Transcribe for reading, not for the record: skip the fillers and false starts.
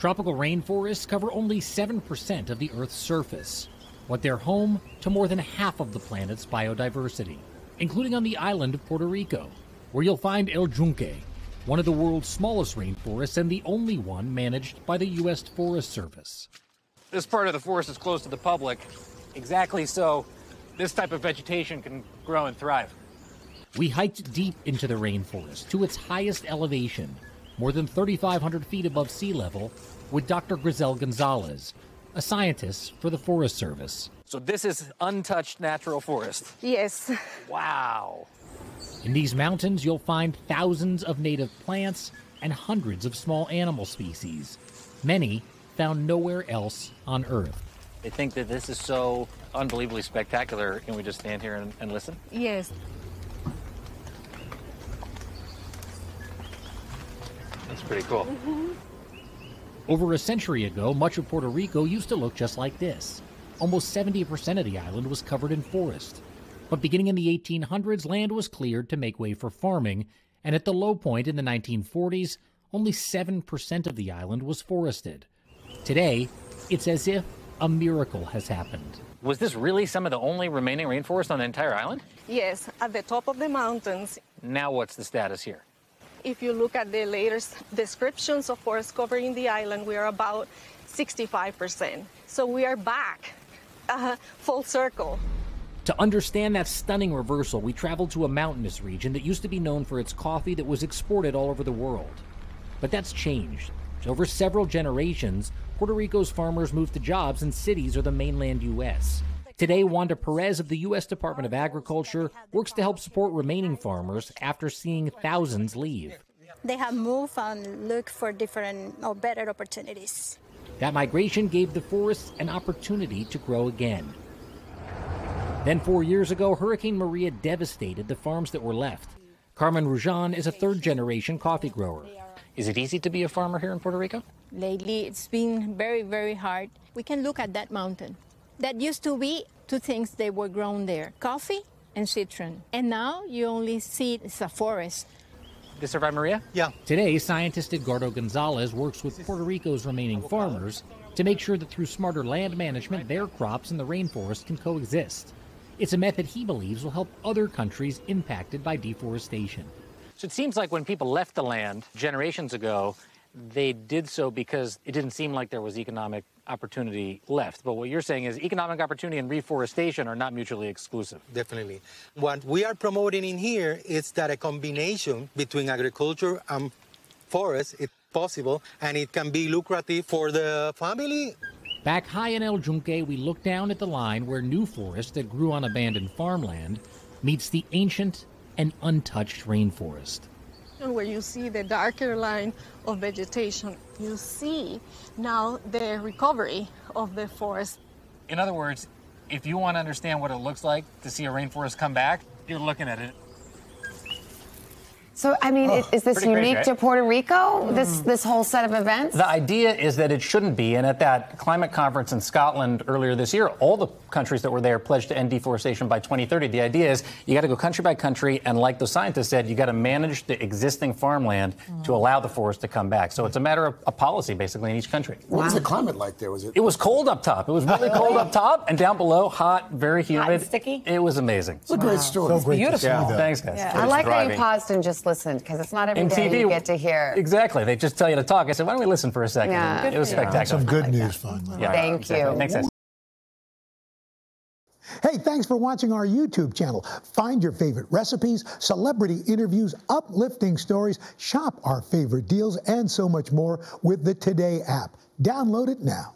Tropical rainforests cover only 7% of the Earth's surface, but they're home to more than half of the planet's biodiversity, including on the island of Puerto Rico, where you'll find El Yunque, one of the world's smallest rainforests and the only one managed by the U.S. Forest Service. This part of the forest is closed to the public, exactly so this type of vegetation can grow and thrive. We hiked deep into the rainforest to its highest elevation, more than 3,500 feet above sea level, with Dr. Grisel Gonzalez, a scientist for the Forest Service. So this is untouched natural forest? Yes. Wow. In these mountains, you'll find thousands of native plants and hundreds of small animal species, many found nowhere else on Earth. They think that this is so unbelievably spectacular. Can we just stand here and listen? Yes. That's pretty cool. Over a century ago, much of Puerto Rico used to look just like this. Almost 70% of the island was covered in forest. But beginning in the 1800s, land was cleared to make way for farming, and at the low point in the 1940s, only 7% of the island was forested. Today, it's as if a miracle has happened. Was this really some of the only remaining rainforest on the entire island? Yes, at the top of the mountains. Now what's the status here? If you look at the latest descriptions of forest cover in the island, we are about 65%. So we are back, full circle. To understand that stunning reversal, we traveled to a mountainous region that used to be known for its coffee that was exported all over the world. But that's changed. Over several generations, Puerto Rico's farmers moved to jobs in cities or the mainland U.S. Today, Wanda Perez of the U.S. Department of Agriculture works to help support remaining farmers after seeing thousands leave. They have moved and looked for different or better opportunities. That migration gave the forests an opportunity to grow again. Then 4 years ago, Hurricane Maria devastated the farms that were left. Carmen Rujan is a third-generation coffee grower. Is it easy to be a farmer here in Puerto Rico? Lately, it's been very, very hard. We can look at that mountain. That used to be two things that were grown there, coffee and citron. And now you only see it's a forest. Did it survive Maria? Yeah. Today, scientist Edgardo Gonzalez works with Puerto Rico's remaining farmers to make sure that through smarter land management, their crops and the rainforest can coexist. It's a method he believes will help other countries impacted by deforestation. So it seems like when people left the land generations ago, they did so because it didn't seem like there was economic opportunity left. But what you're saying is economic opportunity and reforestation are not mutually exclusive. Definitely. What we are promoting in here is that a combination between agriculture and forest is possible, and it can be lucrative for the family. Back high in El Yunque, we look down at the line where new forest that grew on abandoned farmland meets the ancient and untouched rainforest. And where you see the darker line of vegetation, you see now the recovery of the forest. In other words, if you want to understand what it looks like to see a rainforest come back, you're looking at it. So, I mean, is this Pretty crazy, unique right? to Puerto Rico, this whole set of events? The idea is that it shouldn't be, and at that climate conference in Scotland earlier this year, all the countries that were there pledged to end deforestation by 2030. The idea is you got to go country by country, and like the scientists said, you got to manage the existing farmland to allow the forest to come back. So it's a matter of a policy, basically, in each country. What was the climate like there? It was cold up top. It was really cold up top, and down below, hot, very humid. Hot and sticky? It was amazing. It's a great story. So great to see that. Thanks, guys. I like how you paused and just listened, because it's not every day you get to hear. Exactly. They just tell you to talk. I said, why don't we listen for a second? Yeah. It was spectacular. Some good news finally. Yeah, Thank exactly. you. Makes sense. Hey, thanks for watching our YouTube channel. Find your favorite recipes, celebrity interviews, uplifting stories, shop our favorite deals, and so much more with the Today app. Download it now.